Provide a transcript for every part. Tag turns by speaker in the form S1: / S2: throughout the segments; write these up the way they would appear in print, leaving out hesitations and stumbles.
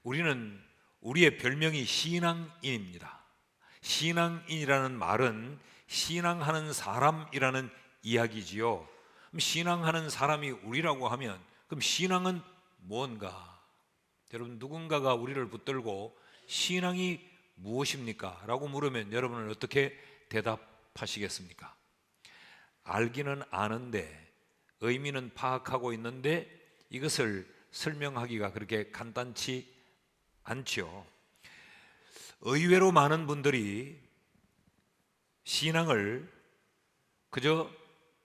S1: 우리는 우리의 별명이 신앙인입니다. 신앙인이라는 말은 신앙하는 사람이라는 이야기지요. 그럼 신앙하는 사람이 우리라고 하면 그럼 신앙은 뭔가? 여러분, 누군가가 우리를 붙들고 신앙이 무엇입니까? 라고 물으면 여러분은 어떻게 대답하시겠습니까? 알기는 아는데, 의미는 파악하고 있는데 이것을 설명하기가 그렇게 간단치 않죠. 의외로 많은 분들이 신앙을 그저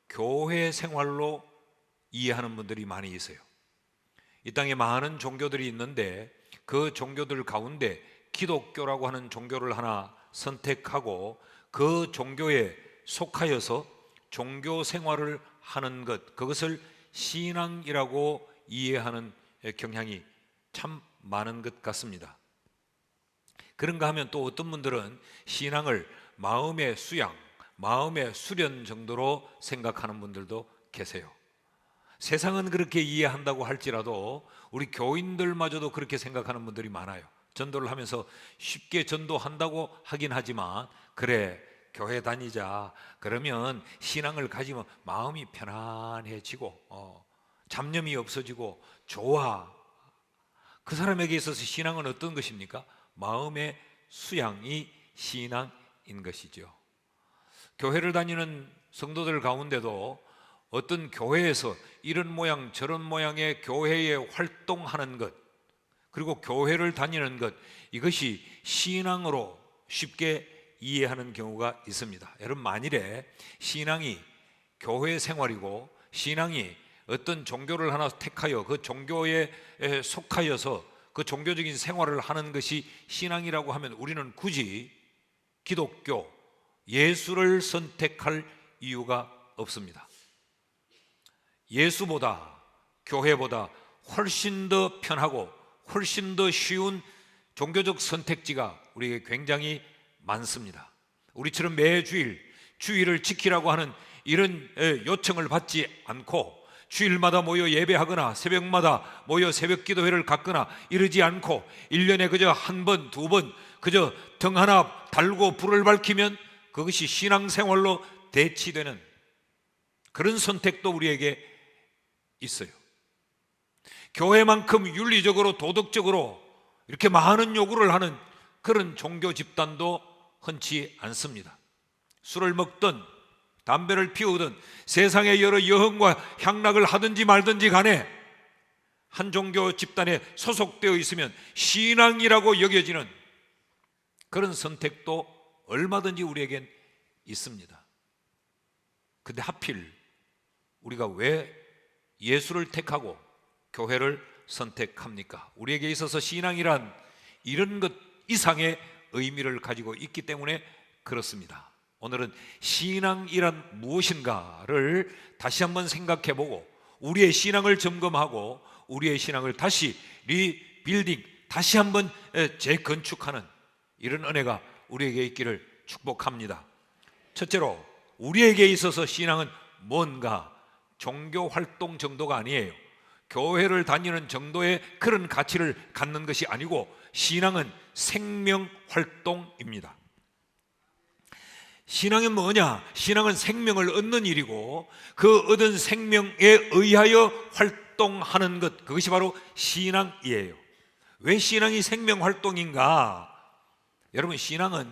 S1: 교회 생활로 이해하는 분들이 많이 있어요. 이 땅에 많은 종교들이 있는데 그 종교들 가운데 기독교라고 하는 종교를 하나 선택하고 그 종교에 속하여서 종교 생활을 하는 것, 그것을 신앙이라고 이해하는 경향이 참 많은 것 같습니다. 그런가 하면 또 어떤 분들은 신앙을 마음의 수양, 마음의 수련 정도로 생각하는 분들도 계세요. 세상은 그렇게 이해한다고 할지라도 우리 교인들마저도 그렇게 생각하는 분들이 많아요. 전도를 하면서 쉽게 전도한다고 하긴 하지만, 그래, 교회 다니자, 그러면 신앙을 가지면 마음이 편안해지고 잡념이 없어지고 좋아. 그 사람에게 있어서 신앙은 어떤 것입니까? 마음의 수양이 신앙인 것이죠. 교회를 다니는 성도들 가운데도 어떤 교회에서 이런 모양 저런 모양의 교회에 활동하는 것, 그리고 교회를 다니는 것, 이것이 신앙으로 쉽게 이해하는 경우가 있습니다. 여러분, 만일에 신앙이 교회 생활이고 신앙이 어떤 종교를 하나 택하여 그 종교에 속하여서 그 종교적인 생활을 하는 것이 신앙이라고 하면 우리는 굳이 기독교, 예수를 선택할 이유가 없습니다. 예수보다, 교회보다 훨씬 더 편하고 훨씬 더 쉬운 종교적 선택지가 우리에게 굉장히 많습니다. 우리처럼 매주일 주일을 지키라고 하는 이런 요청을 받지 않고, 주일마다 모여 예배하거나 새벽마다 모여 새벽 기도회를 갖거나 이러지 않고 1년에 그저 한 번, 두 번 그저 등 하나 달고 불을 밝히면 그것이 신앙생활로 대치되는 그런 선택도 우리에게 있어요. 교회만큼 윤리적으로 도덕적으로 이렇게 많은 요구를 하는 그런 종교 집단도 흔치 않습니다. 술을 먹든 담배를 피우든 세상의 여러 여흥과 향락을 하든지 말든지 간에 한 종교 집단에 소속되어 있으면 신앙이라고 여겨지는 그런 선택도 얼마든지 우리에겐 있습니다. 근데 하필 우리가 왜 예수를 택하고 교회를 선택합니까? 우리에게 있어서 신앙이란 이런 것 이상의 의미를 가지고 있기 때문에 그렇습니다. 오늘은 신앙이란 무엇인가를 다시 한번 생각해보고 우리의 신앙을 점검하고 우리의 신앙을 다시 리빌딩, 다시 한번 재건축하는 이런 은혜가 우리에게 있기를 축복합니다. 첫째로, 우리에게 있어서 신앙은 뭔가? 종교 활동 정도가 아니에요. 교회를 다니는 정도의 그런 가치를 갖는 것이 아니고 신앙은 생명 활동입니다. 신앙은 뭐냐? 신앙은 생명을 얻는 일이고 그 얻은 생명에 의하여 활동하는 것, 그것이 바로 신앙이에요. 왜 신앙이 생명 활동인가? 여러분, 신앙은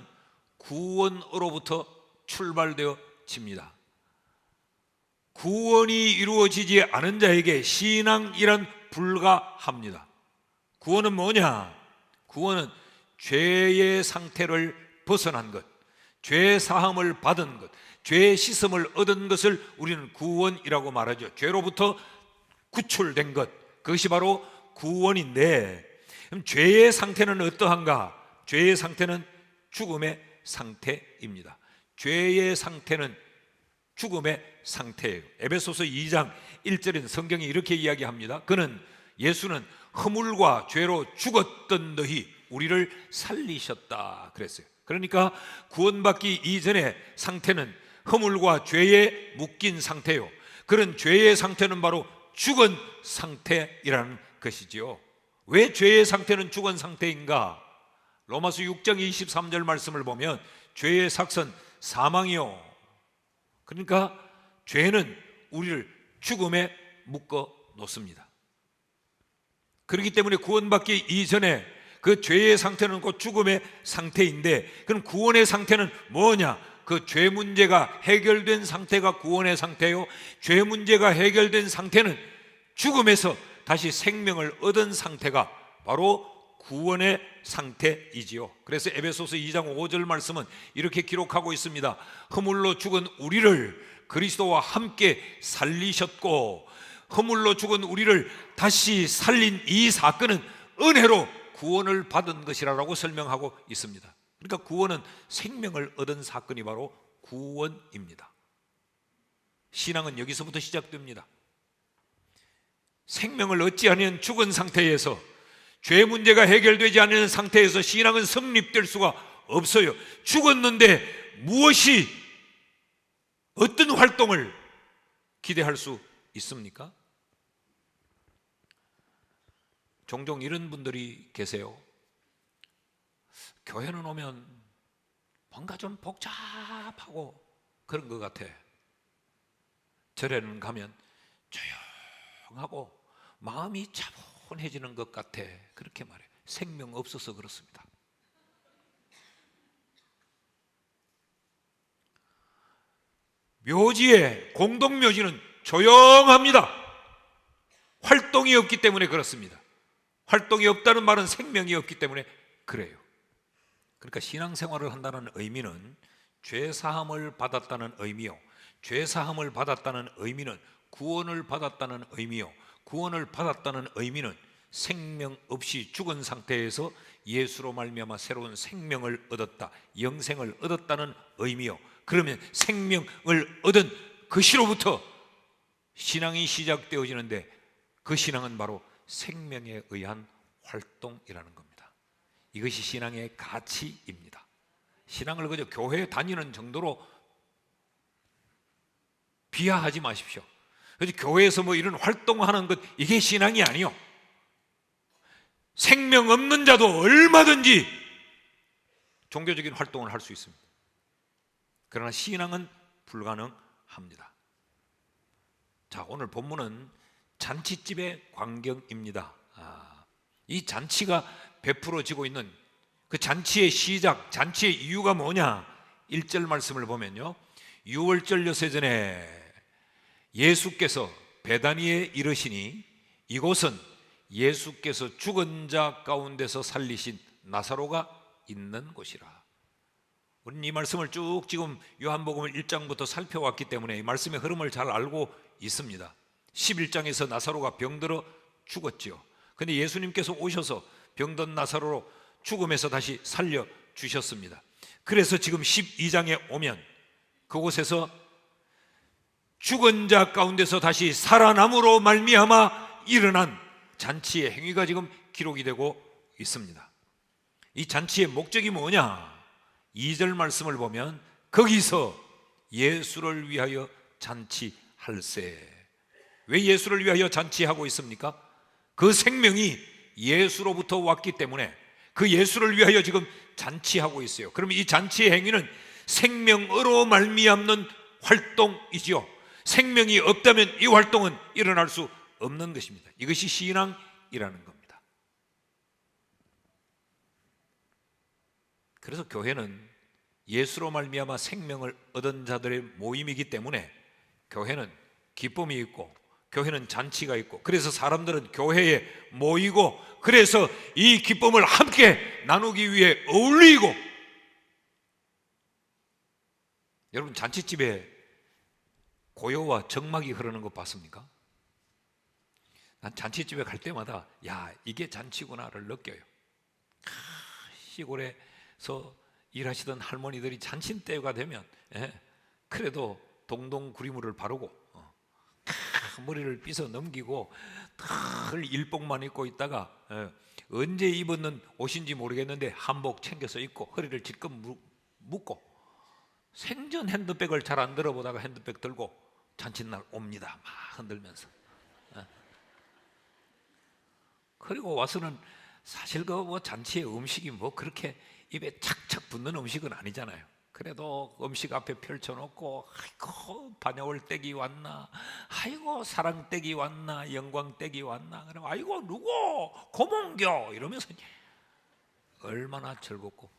S1: 구원으로부터 출발되어집니다. 구원이 이루어지지 않은 자에게 신앙이란 불가합니다. 구원은 뭐냐? 구원은 죄의 상태를 벗어난 것, 죄 사함을 받은 것, 죄 씻음을 얻은 것을 우리는 구원이라고 말하죠. 죄로부터 구출된 것, 그것이 바로 구원인데, 그럼 죄의 상태는 어떠한가? 죄의 상태는 죽음의 상태입니다. 죄의 상태는 죽음의 상태예요. 에베소서 2장 1절인 성경이 이렇게 이야기합니다. 예수는 허물과 죄로 죽었던 너희 우리를 살리셨다 그랬어요. 그러니까 구원받기 이전의 상태는 허물과 죄에 묶인 상태요, 그런 죄의 상태는 바로 죽은 상태이라는 것이지요. 왜 죄의 상태는 죽은 상태인가? 로마서 6장 23절 말씀을 보면 죄의 삭선 사망이요. 그러니까 죄는 우리를 죽음에 묶어 놓습니다. 그렇기 때문에 구원받기 이전에 그 죄의 상태는 곧 죽음의 상태인데, 그럼 구원의 상태는 뭐냐? 그 죄 문제가 해결된 상태가 구원의 상태요, 죄 문제가 해결된 상태는 죽음에서 다시 생명을 얻은 상태가 바로 구원의 상태이지요. 그래서 에베소서 2장 5절 말씀은 이렇게 기록하고 있습니다. 허물로 죽은 우리를 그리스도와 함께 살리셨고, 허물로 죽은 우리를 다시 살린 이 사건은 은혜로 구원을 받은 것이라고 설명하고 있습니다. 그러니까 구원은 생명을 얻은 사건이 바로 구원입니다. 신앙은 여기서부터 시작됩니다. 생명을 얻지 않은 죽은 상태에서, 죄 문제가 해결되지 않은 상태에서 신앙은 성립될 수가 없어요. 죽었는데 무엇이, 어떤 활동을 기대할 수 있습니까? 종종 이런 분들이 계세요. 교회는 오면 뭔가 좀 복잡하고 그런 것 같아. 절에는 가면 조용하고 마음이 차분해지는 것 같아. 그렇게 말해. 생명 없어서 그렇습니다. 묘지에, 공동묘지는 조용합니다. 활동이 없기 때문에 그렇습니다. 활동이 없다는 말은 생명이 없기 때문에 그래요. 그러니까 신앙생활을 한다는 의미는 죄사함을 받았다는 의미요, 죄사함을 받았다는 의미는 구원을 받았다는 의미요, 구원을 받았다는 의미는 생명 없이 죽은 상태에서 예수로 말미암아 새로운 생명을 얻었다, 영생을 얻었다는 의미요. 그러면 생명을 얻은 그 시로부터 신앙이 시작되어지는데, 그 신앙은 바로 생명에 의한 활동이라는 겁니다. 이것이 신앙의 가치입니다. 신앙을 그저 교회에 다니는 정도로 비하하지 마십시오. 그래서 교회에서 뭐 이런 활동하는 것, 이게 신앙이 아니요. 생명 없는 자도 얼마든지 종교적인 활동을 할 수 있습니다. 그러나 신앙은 불가능합니다. 자, 오늘 본문은 잔치집의 광경입니다. 이 잔치가 베풀어지고 있는 그 잔치의 시작, 잔치의 이유가 뭐냐? 1절 말씀을 보면요, 유월절 여세 전에 예수께서 베다니에 이르시니 이곳은 예수께서 죽은 자 가운데서 살리신 나사로가 있는 곳이라. 우리는 이 말씀을 쭉 지금 요한복음 1장부터 살펴왔기 때문에 이 말씀의 흐름을 잘 알고 있습니다. 11장에서 나사로가 병들어 죽었지요. 근데 예수님께서 오셔서 병든 나사로로 죽음에서 다시 살려주셨습니다. 그래서 지금 12장에 오면 그곳에서 죽은 자 가운데서 다시 살아남으로 말미암아 일어난 잔치의 행위가 지금 기록이 되고 있습니다. 이 잔치의 목적이 뭐냐? 2절 말씀을 보면 거기서 예수를 위하여 잔치할세. 왜 예수를 위하여 잔치하고 있습니까? 그 생명이 예수로부터 왔기 때문에 그 예수를 위하여 지금 잔치하고 있어요. 그러면 이 잔치의 행위는 생명으로 말미암는 활동이지요. 생명이 없다면 이 활동은 일어날 수 없는 것입니다. 이것이 신앙이라는 겁니다. 그래서 교회는 예수로 말미암아 생명을 얻은 자들의 모임이기 때문에 교회는 기쁨이 있고 교회는 잔치가 있고, 그래서 사람들은 교회에 모이고, 그래서 이 기쁨을 함께 나누기 위해 어울리고. 여러분, 잔치집에 고요와 정막이 흐르는 거 봤습니까? 난 잔치집에 갈 때마다 야, 이게 잔치구나를 느껴요. 시골에서 일하시던 할머니들이 잔치 때가 되면 그래도 동동 구리물을 바르고 머리를 빗어 넘기고 늘 일복만 입고 있다가 언제 입었는 옷인지 모르겠는데 한복 챙겨서 입고 허리를 질끈 묶고 생전 핸드백을 잘 안 들어보다가 핸드백 들고 잔칫날 옵니다. 막 흔들면서. 그리고 와서는 사실 그 뭐 잔치의 음식이 뭐 그렇게 입에 착착 붙는 음식은 아니잖아요. 그래도 음식 앞에 펼쳐놓고 아이고 반야월댁이 왔나, 아이고 사랑댁이 왔나, 영광댁이 왔나, 그러면 아이고 누구 고몽교 이러면서 얼마나 즐겁고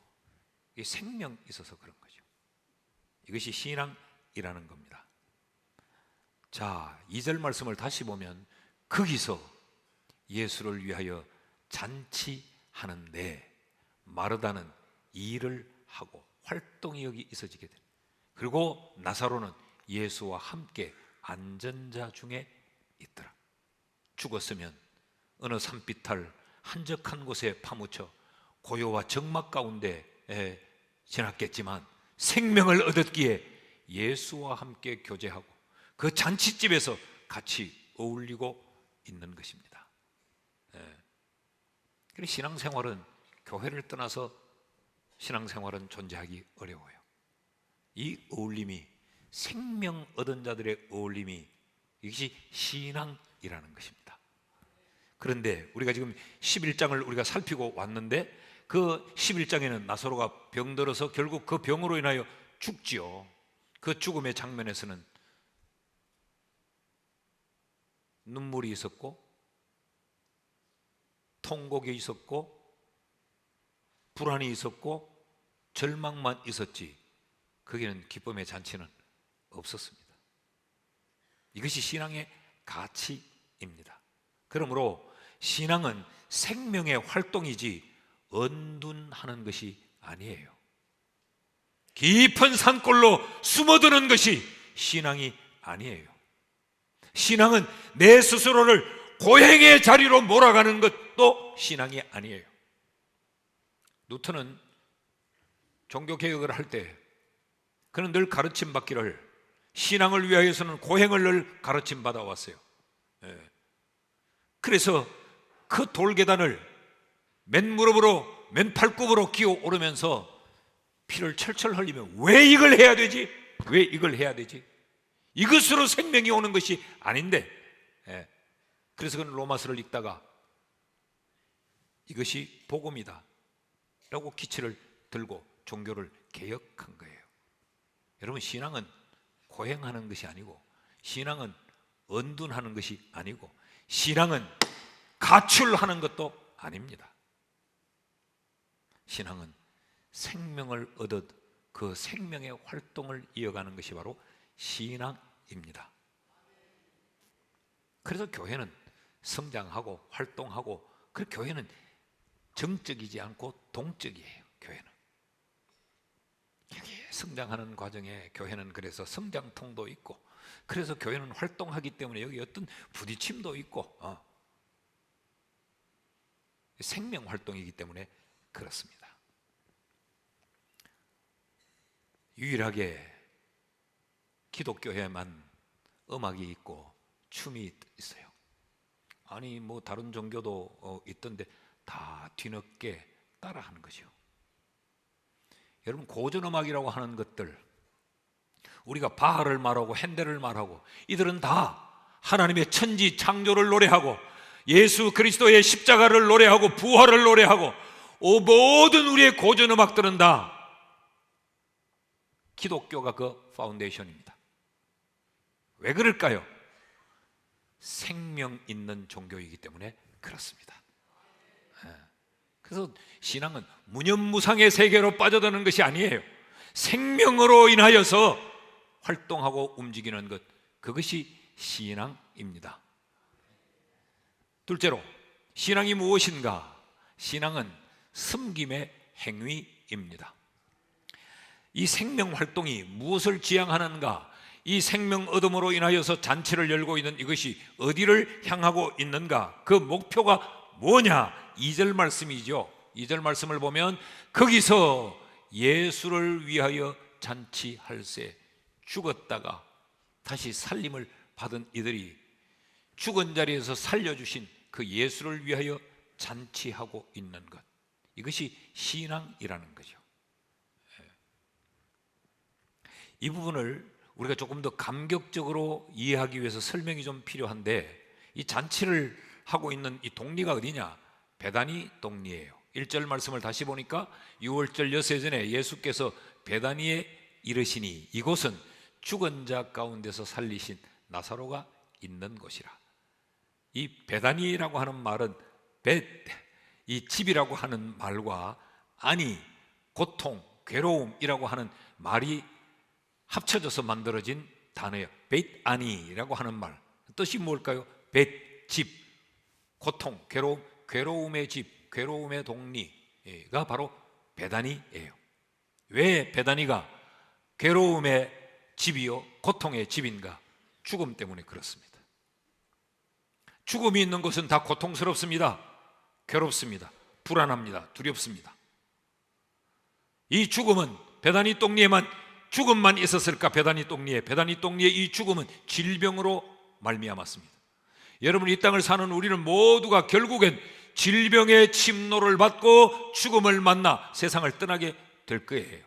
S1: 이 생명 있어서 그런 거죠. 이것이 신앙이라는 겁니다. 자, 2절 말씀을 다시 보면 거기서 예수를 위하여 잔치하는데 마르다는 일을 하고 활동이 여기 있어지게 됩니다. 그리고 나사로는 예수와 함께 안전자 중에 있더라. 죽었으면 어느 산비탈 한적한 곳에 파묻혀 고요와 적막 가운데 지났겠지만 생명을 얻었기에 예수와 함께 교제하고 그 잔치집에서 같이 어울리고 있는 것입니다. 그래서 신앙생활은 교회를 떠나서 신앙생활은 존재하기 어려워요. 이 어울림이, 생명 얻은 자들의 어울림이, 이것이 신앙이라는 것입니다. 그런데 우리가 지금 11장을 우리가 살피고 왔는데 그 11장에는 나사로가 병들어서 결국 그 병으로 인하여 죽지요. 그 죽음의 장면에서는 눈물이 있었고 통곡이 있었고 불안이 있었고 절망만 있었지 거기는 기쁨의 잔치는 없었습니다. 이것이 신앙의 가치입니다. 그러므로 신앙은 생명의 활동이지 언둔하는 것이 아니에요. 깊은 산골로 숨어드는 것이 신앙이 아니에요. 신앙은 내 스스로를 고행의 자리로 몰아가는 것도 신앙이 아니에요. 누턴은 종교개혁을 할 때 그는 늘 가르침 받기를 신앙을 위하여서는 고행을 늘 가르침 받아왔어요. 그래서 그 돌계단을 맨무릎으로 맨팔굽으로 기어 오르면서 피를 철철 흘리며 왜 이걸 해야 되지? 왜 이걸 해야 되지? 이것으로 생명이 오는 것이 아닌데 그래서 그는 로마서를 읽다가 이것이 복음이다 라고 기치를 들고 종교를 개혁한 거예요. 여러분, 신앙은 고행하는 것이 아니고 신앙은 언둔하는 것이 아니고 신앙은 가출하는 것도 아닙니다. 신앙은 생명을 얻어 그 생명의 활동을 이어가는 것이 바로 신앙입니다. 그래서 교회는 성장하고 활동하고, 그 교회는 정적이지 않고 동적이에요. 교회는 여기 성장하는 과정에 교회는 그래서 성장통도 있고, 그래서 교회는 활동하기 때문에 여기 어떤 부딪힘도 있고 생명 활동이기 때문에 그렇습니다. 유일하게 기독교에만 음악이 있고 춤이 있어요. 아니 뭐 다른 종교도 있던데 다 뒤늦게 따라하는 거죠. 여러분, 고전음악이라고 하는 것들, 우리가 바하를 말하고 핸델을 말하고, 이들은 다 하나님의 천지 창조를 노래하고 예수 그리스도의 십자가를 노래하고 부활을 노래하고, 모든 우리의 고전음악들은 다 기독교가 그 파운데이션입니다. 왜 그럴까요? 생명 있는 종교이기 때문에 그렇습니다. 그래서 신앙은 무념무상의 세계로 빠져드는 것이 아니에요. 생명으로 인하여서 활동하고 움직이는 것, 그것이 신앙입니다. 둘째로, 신앙이 무엇인가? 신앙은 섬김의 행위입니다. 이 생명 활동이 무엇을 지향하는가? 이 생명 얻음으로 인하여서 잔치를 열고 있는 이것이 어디를 향하고 있는가? 그 목표가 뭐냐? 2절 말씀이죠. 2절 말씀을 보면 거기서 예수를 위하여 잔치할세, 죽었다가 다시 살림을 받은 이들이 죽은 자리에서 살려주신 그 예수를 위하여 잔치하고 있는 것, 이것이 신앙이라는 거죠. 이 부분을 우리가 조금 더 감격적으로 이해하기 위해서 설명이 좀 필요한데, 이 잔치를 하고 있는 이 동리가 어디냐? 베다니 동리예요. 1절 말씀을 다시 보니까 6월절 여세전에 예수께서 베다니에 이르시니 이곳은 죽은 자 가운데서 살리신 나사로가 있는 곳이라. 이 베다니라고 하는 말은 이 집이라고 하는 말과 아니, 고통, 괴로움이라고 하는 말이 합쳐져서 만들어진 단어예요. 벳아니라고 하는 말, 뜻이 뭘까요? 집, 고통, 괴로움, 괴로움의 집, 괴로움의 동리가 바로 베다니예요. 왜 베다니가 괴로움의 집이요 고통의 집인가? 죽음 때문에 그렇습니다. 죽음이 있는 곳은 다 고통스럽습니다. 괴롭습니다. 불안합니다. 두렵습니다. 이 죽음은 베다니 동리에만 죽음만 있었을까? 베다니 동리에 이 죽음은 질병으로 말미암았습니다. 여러분, 이 땅을 사는 우리는 모두가 결국엔 질병의 침노를 받고 죽음을 만나 세상을 떠나게 될 거예요.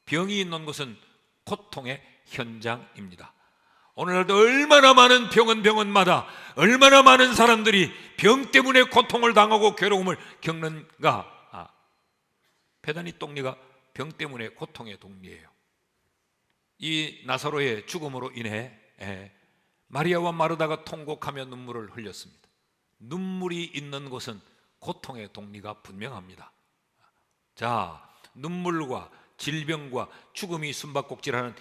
S1: 병이 있는 곳은 고통의 현장입니다. 오늘날도 얼마나 많은 병원마다 얼마나 많은 사람들이 병 때문에 고통을 당하고 괴로움을 겪는가? 베다니 동리가 병 때문에 고통의 동리예요. 이 나사로의 죽음으로 인해 마리아와 마르다가 통곡하며 눈물을 흘렸습니다. 눈물이 있는 곳은 고통의 동리가 분명합니다. 자, 눈물과 질병과 죽음이 숨바꼭질하는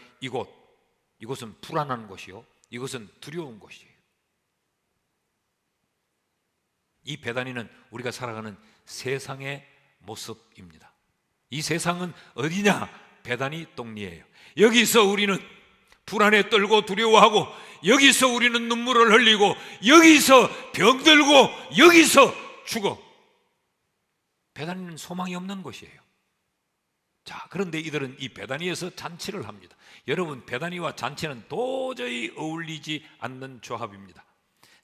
S1: 이곳은 불안한 곳이요, 이것은 두려운 곳이에요. 이 베다니는 우리가 살아가는 세상의 모습입니다. 이 세상은 어디냐? 베다니 동리예요. 여기서 우리는 불안에 떨고 두려워하고, 여기서 우리는 눈물을 흘리고, 여기서 병들고, 여기서 죽어. 베다니는 소망이 없는 곳이에요. 자, 그런데 이들은 이 베다니에서 잔치를 합니다. 여러분, 베다니와 잔치는 도저히 어울리지 않는 조합입니다.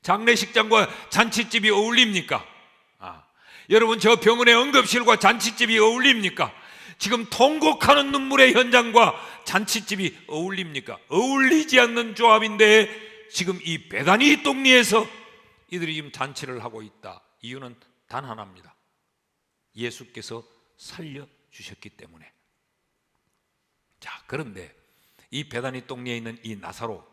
S1: 장례식장과 잔치집이 어울립니까? 여러분, 저 병원의 응급실과 잔치집이 어울립니까? 지금 통곡하는 눈물의 현장과 잔치집이 어울립니까? 어울리지 않는 조합인데 지금 이 베다니 동리에서 이들이 지금 잔치를 하고 있다. 이유는 단 하나입니다. 예수께서 살려주셨기 때문에. 자, 그런데 이 베다니 동리에 있는 이 나사로,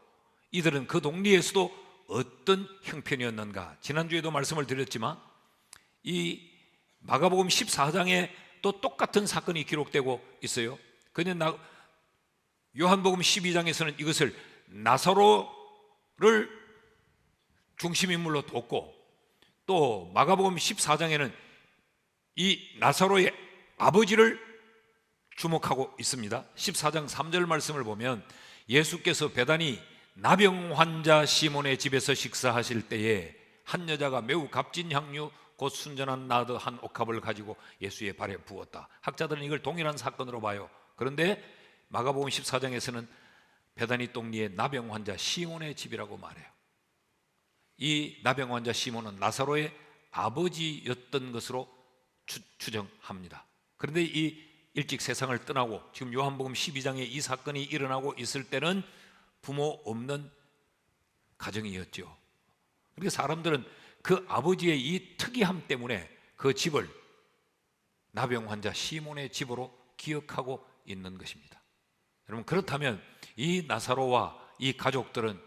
S1: 이들은 그 동리에서도 어떤 형편이었는가? 지난주에도 말씀을 드렸지만 이 마가복음 14장에 또 똑같은 사건이 기록되고 있어요. 그런데 요한복음 12장에서는 이것을 나사로를 중심인물로 뒀고, 또 마가복음 14장에는 이 나사로의 아버지를 주목하고 있습니다. 14장 3절 말씀을 보면 예수께서 베다니 나병 환자 시몬의 집에서 식사하실 때에 한 여자가 매우 값진 향유 곧 순전한 나드 한 옥합을 가지고 예수의 발에 부었다. 학자들은 이걸 동일한 사건으로 봐요. 그런데 마가복음 14장에서는 베다니 동리의 나병 환자 시몬의 집이라고 말해요. 이 나병 환자 시몬은 나사로의 아버지였던 것으로 추정합니다. 그런데 이 일찍 세상을 떠나고 지금 요한복음 12장에 이 사건이 일어나고 있을 때는 부모 없는 가정이었죠. 그러니까 사람들은 그 아버지의 이 특이함 때문에 그 집을 나병 환자 시몬의 집으로 기억하고 있는 것입니다. 여러분, 그렇다면 이 나사로와 이 가족들은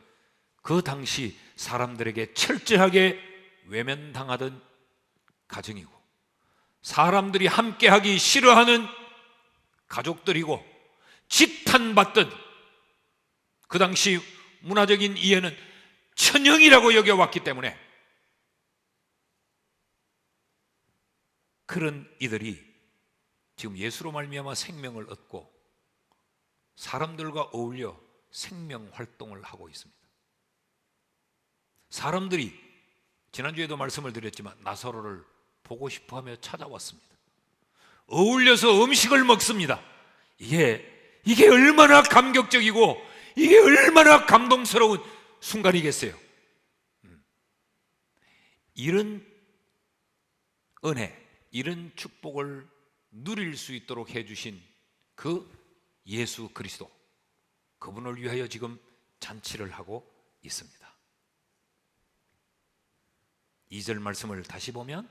S1: 그 당시 사람들에게 철저하게 외면당하던 가정이고, 사람들이 함께하기 싫어하는 가족들이고, 지탄받던, 그 당시 문화적인 이해는 천형이라고 여겨왔기 때문에 그런 이들이 지금 예수로 말미암아 생명을 얻고 사람들과 어울려 생명 활동을 하고 있습니다. 사람들이 지난주에도 말씀을 드렸지만 나사로를 보고 싶어하며 찾아왔습니다. 어울려서 음식을 먹습니다. 이게 얼마나 감격적이고 이게 얼마나 감동스러운 순간이겠어요. 이런 은혜, 이런 축복을 누릴 수 있도록 해주신 그 예수 그리스도, 그분을 위하여 지금 잔치를 하고 있습니다. 2절 말씀을 다시 보면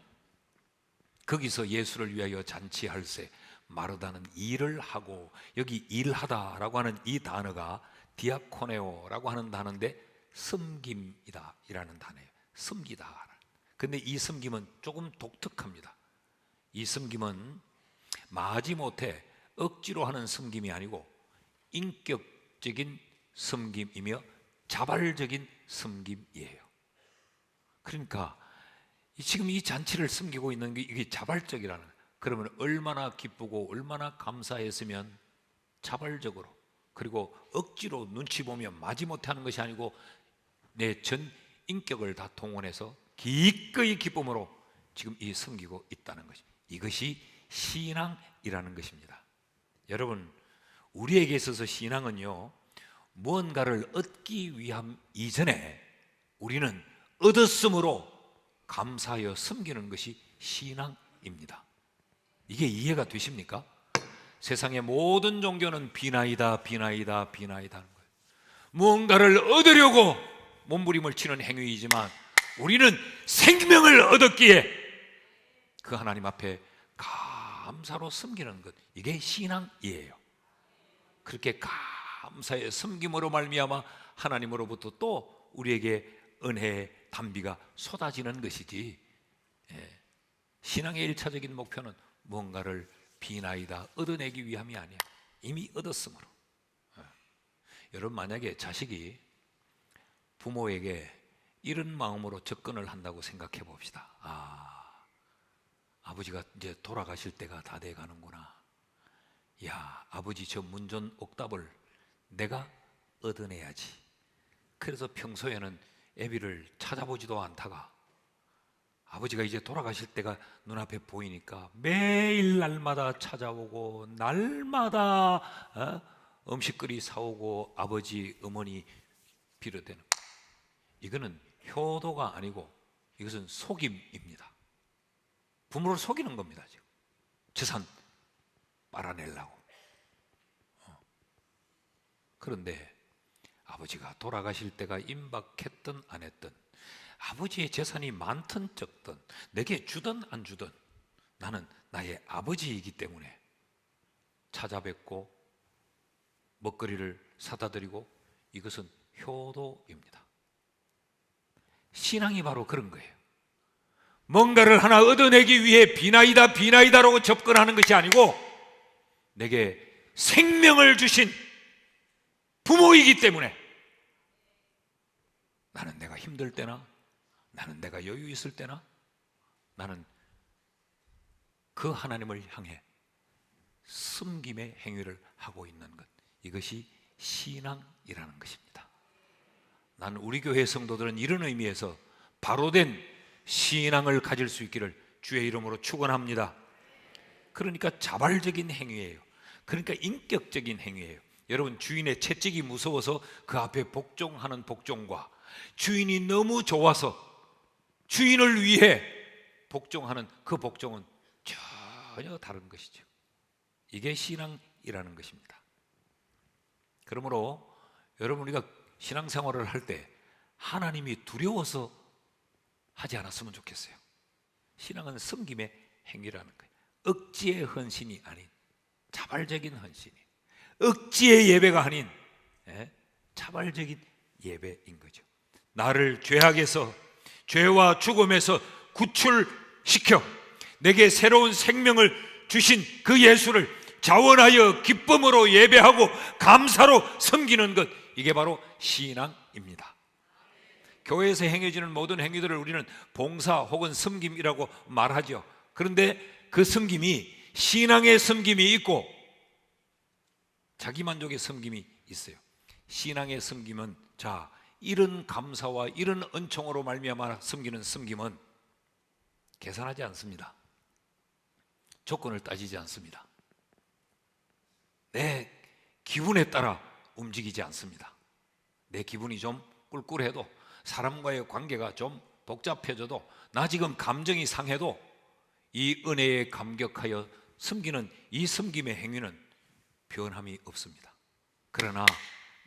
S1: 거기서 예수를 위하여 잔치할세 마르다는 일을 하고, 여기 일하다라고 하는 이 단어가 디아코네오라고 하는 단어인데 섬김이다 이라는 단어예요. 섬기다. 근데 이 섬김은 조금 독특합니다. 이 섬김은 마지못해 억지로 하는 섬김이 아니고 인격적인 섬김이며 자발적인 섬김이에요. 그러니까 지금 이 잔치를 섬기고 있는 게 이게 자발적이라는 거예요. 그러면 얼마나 기쁘고 얼마나 감사했으면 자발적으로, 그리고 억지로 눈치 보며 마지못해 하는 것이 아니고 내 전 인격을 다 동원해서 기꺼이 기쁨으로 지금 이 섬기고 있다는 것이, 이것이 신앙이라는 것입니다. 여러분, 우리에게 있어서 신앙은요, 무언가를 얻기 위함 이전에 우리는 얻었으므로 감사하여 섬기는 것이 신앙입니다. 이게 이해가 되십니까? 세상의 모든 종교는 비나이다 비나이다 비나이다 하는 거예요. 무언가를 얻으려고 몸부림을 치는 행위이지만 우리는 생명을 얻었기에 그 하나님 앞에 감사로 섬기는 것, 이게 신앙이에요. 그렇게 감사의 섬김으로 말미암아 하나님으로부터 또 우리에게 은혜의 단비가 쏟아지는 것이지, 신앙의 1차적인 목표는 무언가를 비나이다 얻어내기 위함이 아니야. 이미 얻었으므로. 여러분, 만약에 자식이 부모에게 이런 마음으로 접근을 한다고 생각해 봅시다. 아버지가 이제 돌아가실 때가 다 돼 가는구나. 야, 아버지 저 문전 옥답을 내가 얻어내야지. 그래서 평소에는 애비를 찾아보지도 않다가 아버지가 이제 돌아가실 때가 눈앞에 보이니까 매일 날마다 찾아오고 날마다 음식거리 사오고 아버지, 어머니 빌어대는, 이거는 효도가 아니고 이것은 속임입니다. 부모를 속이는 겁니다. 지금 재산 빨아내려고. 그런데 아버지가 돌아가실 때가 임박했든 안 했든, 아버지의 재산이 많든 적든, 내게 주든 안 주든 나는 나의 아버지이기 때문에 찾아뵙고 먹거리를 사다 드리고, 이것은 효도입니다. 신앙이 바로 그런 거예요. 뭔가를 하나 얻어내기 위해 비나이다 비나이다라고 접근하는 것이 아니고 내게 생명을 주신 부모이기 때문에 나는 내가 힘들 때나, 나는 내가 여유 있을 때나, 나는 그 하나님을 향해 섬김의 행위를 하고 있는 것, 이것이 신앙이라는 것입니다. 나는 우리 교회 성도들은 이런 의미에서 바로된 신앙을 가질 수 있기를 주의 이름으로 축원합니다. 그러니까 자발적인 행위예요. 그러니까 인격적인 행위예요. 여러분, 주인의 채찍이 무서워서 그 앞에 복종하는 복종과 주인이 너무 좋아서 주인을 위해 복종하는 그 복종은 전혀 다른 것이죠. 이게 신앙이라는 것입니다. 그러므로 여러분, 우리가 신앙생활을 할 때 하나님이 두려워서 하지 않았으면 좋겠어요. 신앙은 섬김의 행위라는 거예요. 억지의 헌신이 아닌 자발적인 헌신이, 억지의 예배가 아닌 자발적인 예배인 거죠. 나를 죄악에서, 죄와 죽음에서 구출시켜 내게 새로운 생명을 주신 그 예수를 자원하여 기쁨으로 예배하고 감사로 섬기는 것, 이게 바로 신앙입니다. 교회에서 행해지는 모든 행위들을 우리는 봉사 혹은 섬김이라고 말하죠. 그런데 그 섬김이 신앙의 섬김이 있고 자기만족의 섬김이 있어요. 신앙의 섬김은, 자, 이런 감사와 이런 은총으로 말미암아 섬기는 섬김은 계산하지 않습니다. 조건을 따지지 않습니다. 내 기분에 따라 움직이지 않습니다. 내 기분이 좀 꿀꿀해도, 사람과의 관계가 좀 복잡해져도, 나 지금 감정이 상해도 이 은혜에 감격하여 섬기는 이 섬김의 행위는 변함이 없습니다. 그러나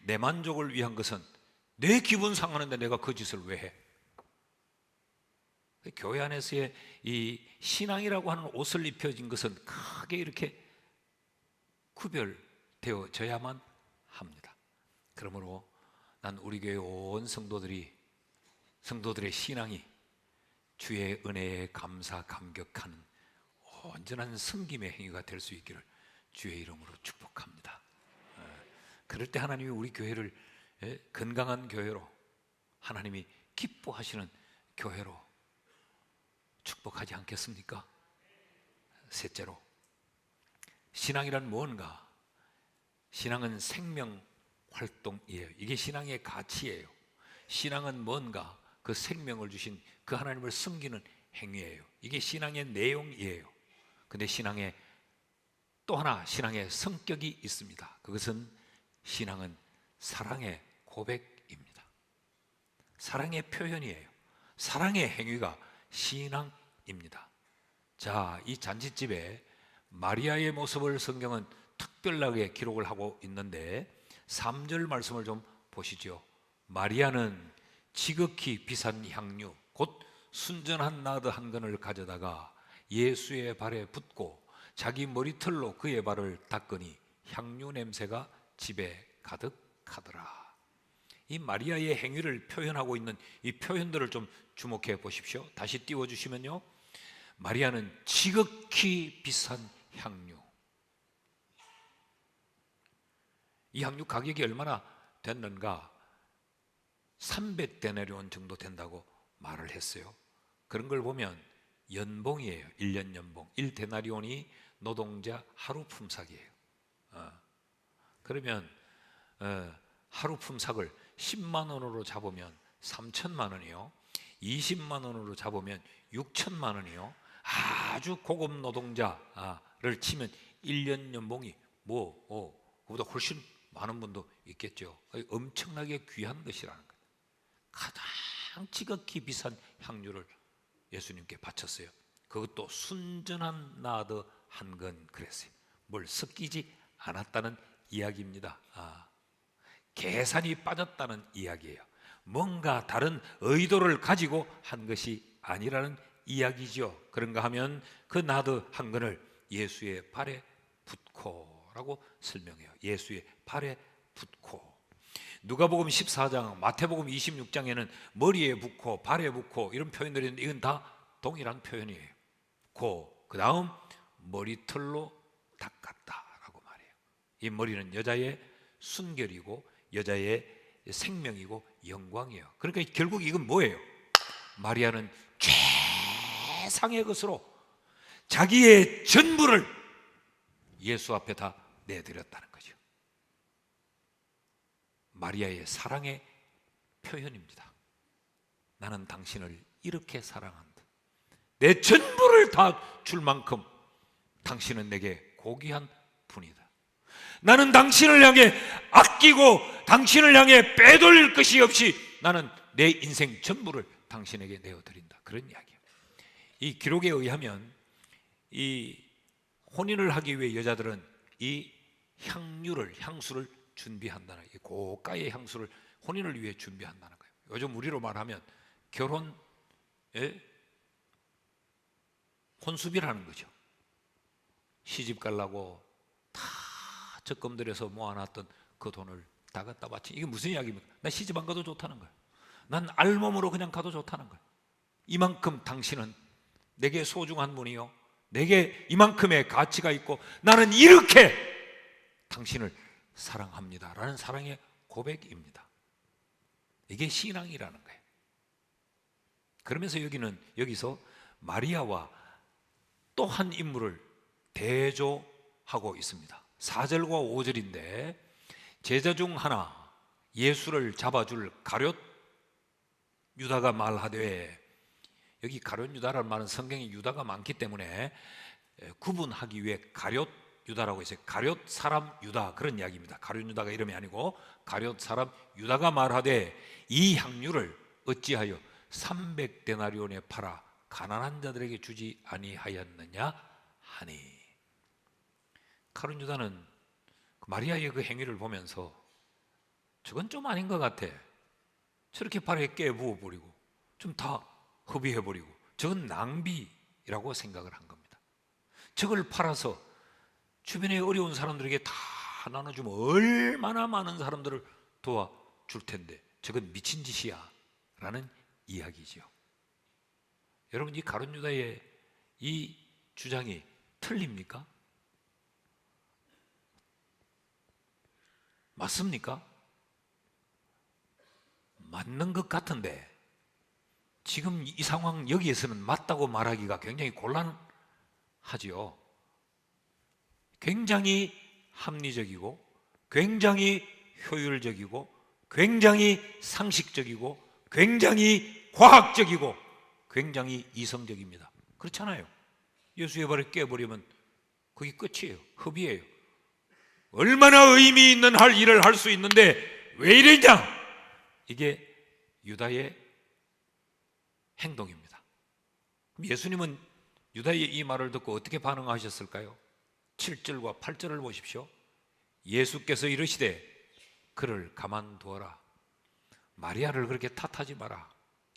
S1: 내 만족을 위한 것은, 내 기분 상하는데 내가 그 짓을 왜 해? 교회 안에서의 이 신앙이라고 하는 옷을 입혀진 것은 크게 이렇게 구별되어져야만 합니다. 그러므로 난 우리 교회 온 성도들의 신앙이 주의 은혜에 감사 감격하는 온전한 섬김의 행위가 될 수 있기를 주의 이름으로 축복합니다. 그럴 때 하나님이 우리 교회를 건강한 교회로, 하나님이 기뻐하시는 교회로 축복하지 않겠습니까? 셋째로, 신앙이란 무언가? 신앙은 생명 활동이에요. 이게 신앙의 가치예요. 신앙은 뭔가? 그 생명을 주신 그 하나님을 섬기는 행위예요. 이게 신앙의 내용이에요. 근데 신앙에 또 하나, 신앙의 성격이 있습니다. 그것은, 신앙은 사랑의 고백입니다. 사랑의 표현이에요. 사랑의 행위가 신앙입니다. 자, 이 잔치집에 마리아의 모습을 성경은 특별하게 기록을 하고 있는데 3절 말씀을 좀 보시죠. 마리아는 지극히 비싼 향유 곧 순전한 나드 한 근을 가져다가 예수의 발에 붓고 자기 머리털로 그의 발을 닦으니 향유 냄새가 집에 가득하더라. 이 마리아의 행위를 표현하고 있는 이 표현들을 좀 주목해 보십시오. 다시 띄워주시면요, 마리아는 지극히 비싼 향유. 이 향유 가격이 얼마나 됐는가? 300데나리온 정도 된다고 말을 했어요. 그런 걸 보면 연봉이에요. 1년 연봉. 1데나리온이 노동자 하루 품삯이에요. 그러면 하루 품삯을 10만 원으로 잡으면 3천만 원이요, 20만 원으로 잡으면 6천만 원이요, 아주 고급 노동자를 치면 1년 연봉이 그보다 훨씬 많은 분도 있겠죠. 엄청나게 귀한 것이라는 거예요. 가장 지극히 비싼 향유를 예수님께 바쳤어요. 그것도 순전한 나드 한 근 그랬어요. 뭘 섞이지 않았다는 이야기입니다. 계산이 빠졌다는 이야기예요. 뭔가 다른 의도를 가지고 한 것이 아니라는 이야기죠. 그런가 하면 그 나드 한 근을 예수의 발에 붓고라고 설명해요. 예수의 발에 붓고. 누가복음 14장, 마태복음 26장에는 머리에 붓고 발에 붓고 이런 표현들이 있는데 이건 다 동일한 표현이에요. 그 다음 머리털로 닦았다라고 말해요. 이 머리는 여자의 순결이고 여자의 생명이고 영광이에요. 그러니까 결국 이건 뭐예요? 마리아는 최상의 것으로 자기의 전부를 예수 앞에 다 내드렸다는 거죠. 마리아의 사랑의 표현입니다. 나는 당신을 이렇게 사랑한다. 내 전부를 다 줄 만큼 당신은 내게 고귀한 분이다. 나는 당신을 향해 아끼고 당신을 향해 빼돌릴 것이 없이 나는 내 인생 전부를 당신에게 내어드린다. 그런 이야기예요. 이 기록에 의하면 이 혼인을 하기 위해 여자들은 이 향수를 준비한다는, 이 고가의 향수를 혼인을 위해 준비한다는 거예요. 요즘 우리로 말하면 결혼 혼수비라는 거죠. 시집 가려고 다 적금 들여서 모아놨던 그 돈을 다 갖다 바치. 이게 무슨 이야기입니까? 나 시집 안 가도 좋다는 거예요. 난 알몸으로 그냥 가도 좋다는 거예요. 이만큼 당신은 내게 소중한 분이요, 내게 이만큼의 가치가 있고 나는 이렇게 당신을 사랑합니다 라는 사랑의 고백입니다. 이게 신앙이라는 거예요. 그러면서 여기서 마리아와 또 한 인물을 대조하고 있습니다. 4절과 5절인데 제자 중 하나 예수를 잡아줄 가룟 유다가 말하되, 여기 가룟 유다라는 말은 성경에 유다가 많기 때문에 구분하기 위해 가룟 유다라고 해서 가룟 사람 유다 그런 이야기입니다. 가룟 유다가 이름이 아니고 가룟 사람 유다가 말하되 이 향유를 어찌하여 300데나리온에 팔아 가난한 자들에게 주지 아니하였느냐 하니. 가룟 유다는 마리아의 그 행위를 보면서 저건 좀 아닌 것 같아, 저렇게 발에 깨 부어버리고 좀 다 허비해버리고 저건 낭비라고 생각을 한 겁니다. 저걸 팔아서 주변에 어려운 사람들에게 다 나눠주면 얼마나 많은 사람들을 도와줄 텐데 저건 미친 짓이야 라는 이야기지요. 여러분, 이 가룟 유다의 이 주장이 틀립니까? 맞습니까? 맞는 것 같은데 지금 이 상황 여기에서는 맞다고 말하기가 굉장히 곤란하지요. 굉장히 합리적이고 굉장히 효율적이고 굉장히 상식적이고 굉장히 과학적이고 굉장히 이성적입니다. 그렇잖아요. 예수의 발을 깨버리면 그게 끝이에요. 흡이에요. 얼마나 의미 있는 일을 할 수 있는데 왜 이러냐? 이게 유다의 행동입니다. 예수님은 유다의 이 말을 듣고 어떻게 반응하셨을까요? 7절과 8절을 보십시오. 예수께서 이르시되 그를 가만두어라. 마리아를 그렇게 탓하지 마라.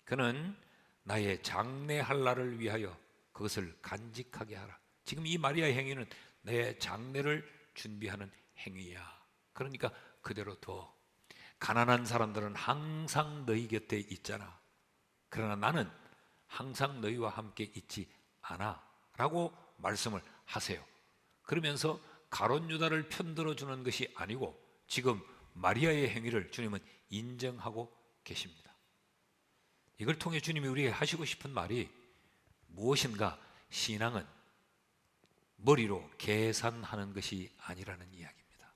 S1: 그는 나의 장례할 날을 위하여 그것을 간직하게 하라. 지금 이 마리아의 행위는 내 장례를 준비하는 행위야. 그러니까 그대로 둬. 가난한 사람들은 항상 너희 곁에 있잖아. 그러나 나는 항상 너희와 함께 있지 않아 라고 말씀을 하세요. 그러면서 가룟 유다를 편들어주는 것이 아니고 지금 마리아의 행위를 주님은 인정하고 계십니다. 이걸 통해 주님이 우리에게 하시고 싶은 말이 무엇인가? 신앙은 머리로 계산하는 것이 아니라는 이야기입니다.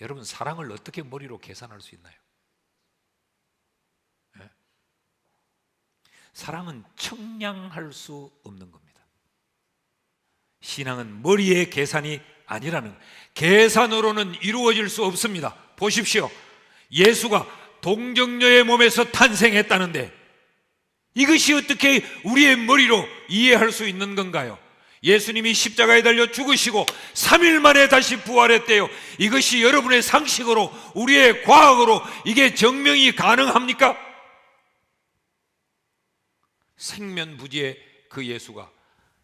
S1: 여러분, 사랑을 어떻게 머리로 계산할 수 있나요? 네? 사랑은 청량할 수 없는 겁니다. 신앙은 머리의 계산이 아니라는, 계산으로는 이루어질 수 없습니다. 보십시오. 예수가 동정녀의 몸에서 탄생했다는데 이것이 어떻게 우리의 머리로 이해할 수 있는 건가요? 예수님이 십자가에 달려 죽으시고 3일 만에 다시 부활했대요. 이것이 여러분의 상식으로, 우리의 과학으로 이게 증명이 가능합니까? 생면부지의 그 예수가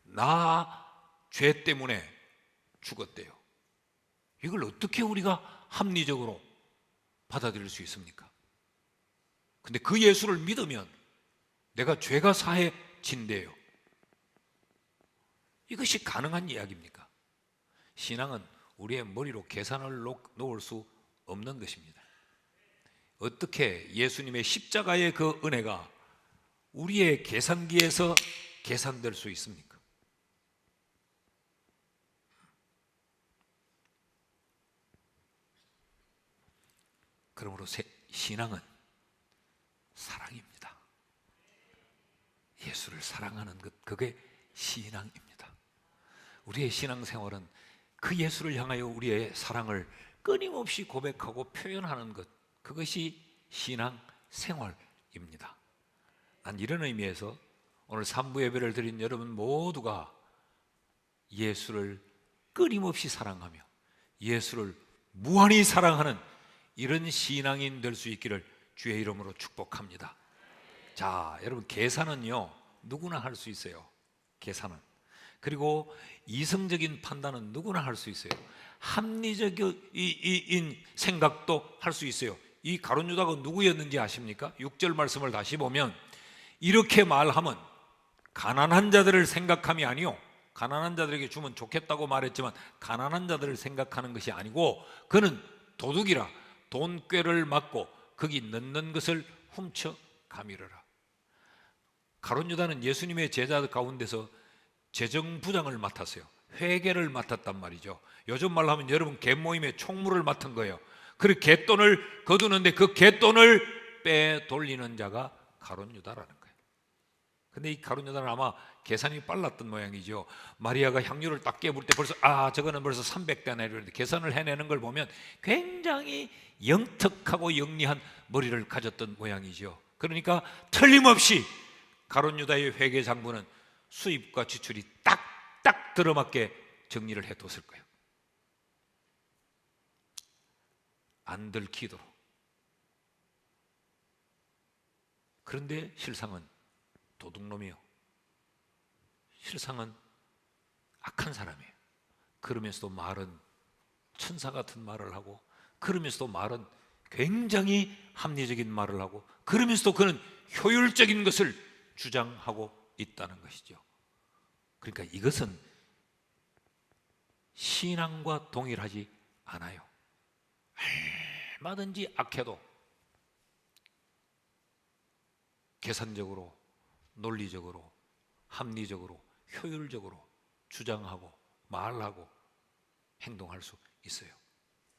S1: 나 죄 때문에 죽었대요. 이걸 어떻게 우리가 합리적으로 받아들일 수 있습니까? 근데 그 예수를 믿으면 내가 죄가 사해진대요. 이것이 가능한 이야기입니까? 신앙은 우리의 머리로 계산을 놓을 수 없는 것입니다. 어떻게 예수님의 십자가의 그 은혜가 우리의 계산기에서 계산될 수 있습니까? 그러므로 신앙은 사랑입니다. 예수를 사랑하는 것, 그게 신앙입니다. 우리의 신앙생활은 그 예수를 향하여 우리의 사랑을 끊임없이 고백하고 표현하는 것, 그것이 신앙생활입니다. 난 이런 의미에서 오늘 3부 예배를 드린 여러분 모두가 예수를 끊임없이 사랑하며 예수를 무한히 사랑하는 이런 신앙인 될 수 있기를 주의 이름으로 축복합니다. 자, 여러분, 계산은요 누구나 할 수 있어요. 계산은. 그리고 이성적인 판단은 누구나 할 수 있어요. 합리적인 생각도 할 수 있어요. 이 가룟 유다가 누구였는지 아십니까? 6절 말씀을 다시 보면 이렇게 말하면 가난한 자들을 생각함이 아니요, 가난한 자들에게 주면 좋겠다고 말했지만 가난한 자들을 생각하는 것이 아니고 그는 도둑이라 돈꾀를 맞고 거기 넣는 것을 훔쳐 가미르라. 가룟 유다는 예수님의 제자들 가운데서 재정부장을 맡았어요. 회계를 맡았단 말이죠. 요즘 말로 하면 여러분 갯모임의 총무를 맡은 거예요. 그리고 갯돈을 거두는데 그 갯돈을 빼돌리는 자가 가룟 유다라는 거예요. 근데 이 가룟 유다는 아마 계산이 빨랐던 모양이죠. 마리아가 향유를 딱 깨부을 때 벌써 저거는 벌써 300대나 이러는데 계산을 해내는 걸 보면 굉장히 영특하고 영리한 머리를 가졌던 모양이죠. 그러니까 틀림없이 가룟 유다의 회계 장부는 수입과 지출이 딱딱 들어맞게 정리를 해뒀을 거예요. 안 들키도록. 그런데 실상은 도둑놈이요, 실상은 악한 사람이에요. 그러면서도 말은 천사 같은 말을 하고, 그러면서도 말은 굉장히 합리적인 말을 하고, 그러면서도 그는 효율적인 것을 주장하고 있다는 것이죠. 그러니까 이것은 신앙과 동일하지 않아요. 얼마든지 악해도 계산적으로, 논리적으로, 합리적으로, 효율적으로 주장하고 말하고 행동할 수 있어요.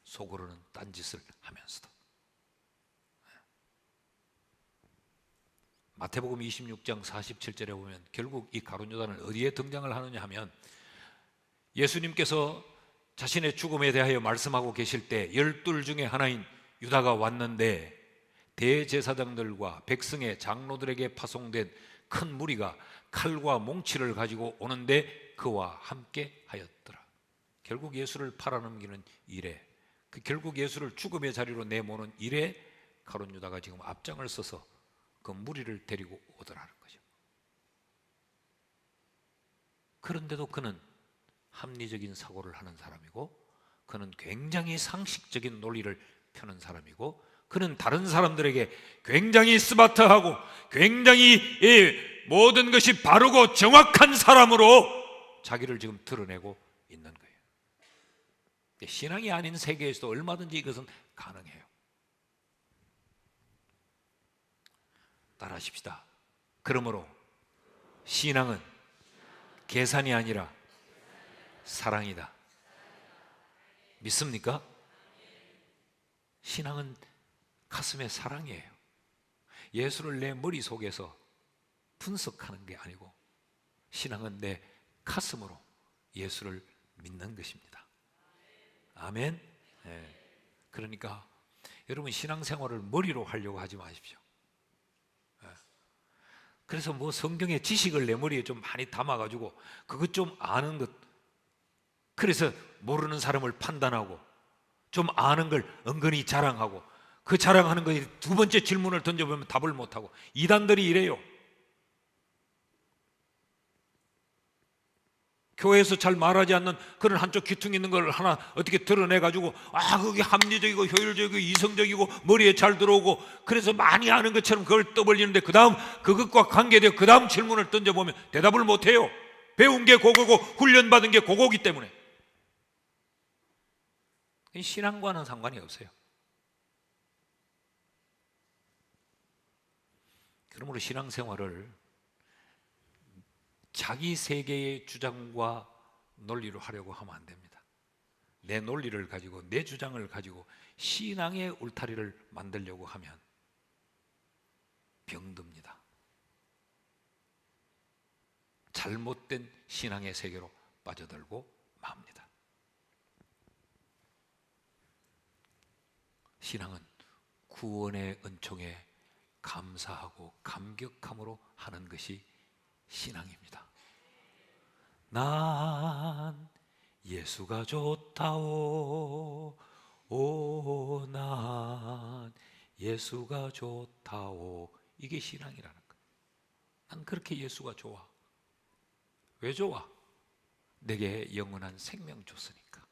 S1: 속으로는 딴짓을 하면서도. 마태복음 26장 47절에 보면 결국 이 가룟 유다는 어디에 등장을 하느냐 하면, 예수님께서 자신의 죽음에 대하여 말씀하고 계실 때 12 중에 하나인 유다가 왔는데, 대제사장들과 백성의 장로들에게 파송된 큰 무리가 칼과 몽치를 가지고 오는데 그와 함께 하였더라. 결국 예수를 팔아넘기는 일에, 결국 예수를 죽음의 자리로 내모는 일에 가룟 유다가 지금 앞장을 서서 그 무리를 데리고 오더라는 거죠. 그런데도 그는 합리적인 사고를 하는 사람이고, 그는 굉장히 상식적인 논리를 펴는 사람이고, 그는 다른 사람들에게 굉장히 스마트하고 굉장히 모든 것이 바르고 정확한 사람으로 자기를 지금 드러내고 있는 거예요. 신앙이 아닌 세계에서도 얼마든지 이것은 가능해요. 따라하십시다. 그러므로 신앙은 계산이 아니라 사랑이다. 믿습니까? 신앙은 가슴의 사랑이에요. 예수를 내 머릿속에서 분석하는 게 아니고, 신앙은 내 가슴으로 예수를 믿는 것입니다. 아멘. 네. 그러니까 여러분, 신앙생활을 머리로 하려고 하지 마십시오. 그래서 뭐 성경의 지식을 내 머리에 좀 많이 담아가지고 그것 좀 아는 것, 그래서 모르는 사람을 판단하고 좀 아는 걸 은근히 자랑하고, 그 자랑하는 거에 두 번째 질문을 던져보면 답을 못하고, 이단들이 이래요. 교회에서 잘 말하지 않는 그런 한쪽 귀퉁이 있는 걸 하나 어떻게 드러내가지고, 그게 합리적이고 효율적이고 이성적이고 머리에 잘 들어오고, 그래서 많이 아는 것처럼 그걸 떠벌리는데, 그 다음 그것과 관계되어 그 다음 질문을 던져보면 대답을 못해요. 배운 게 그거고 훈련받은 게 그거기 때문에. 신앙과는 상관이 없어요. 그러므로 신앙생활을 자기 세계의 주장과 논리로 하려고 하면 안 됩니다. 내 논리를 가지고, 내 주장을 가지고 신앙의 울타리를 만들려고 하면 병듭니다. 잘못된 신앙의 세계로 빠져들고 맙니다. 신앙은 구원의 은총에 감사하고 감격함으로 하는 것이 신앙입니다. 난 예수가 좋다오, 오, 난 예수가 좋다오. 이게 신앙이라는 거예요. 난 그렇게 예수가 좋아. 왜 좋아? 내게 영원한 생명 줬으니까,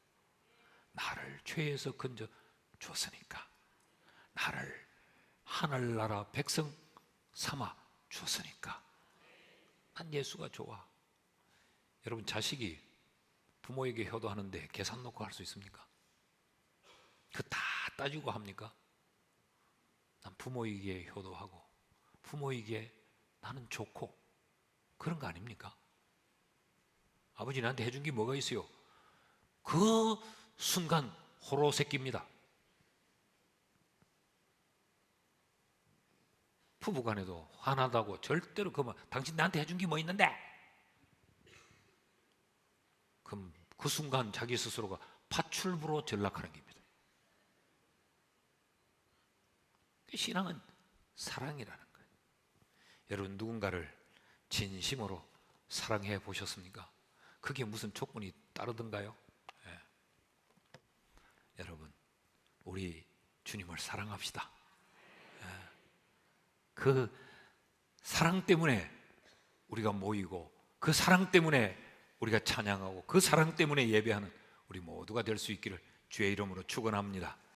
S1: 나를 죄에서 건져 줬으니까, 나를 하늘나라 백성 삼아 줬으니까 난 예수가 좋아. 여러분, 자식이 부모에게 효도하는데 계산 놓고 할 수 있습니까? 그 다 따지고 합니까? 난 부모에게 효도하고 부모에게 나는 좋고, 그런 거 아닙니까? 아버지 나한테 해준 게 뭐가 있어요? 그 순간 호로 새깁니다. 부부간에도 화나다고 절대로 그만, 당신 나한테 해준 게 뭐 있는데? 그럼 그 순간 자기 스스로가 파출부로 전락하는 겁니다. 신앙은 사랑이라는 거예요. 여러분, 누군가를 진심으로 사랑해 보셨습니까? 그게 무슨 조건이 따르던가요? 네. 여러분, 우리 주님을 사랑합시다. 네. 그 사랑 때문에 우리가 모이고, 그 사랑 때문에 우리가 찬양하고 그 사랑 때문에 예배하는 우리 모두가 될 수 있기를 주의 이름으로 축원합니다.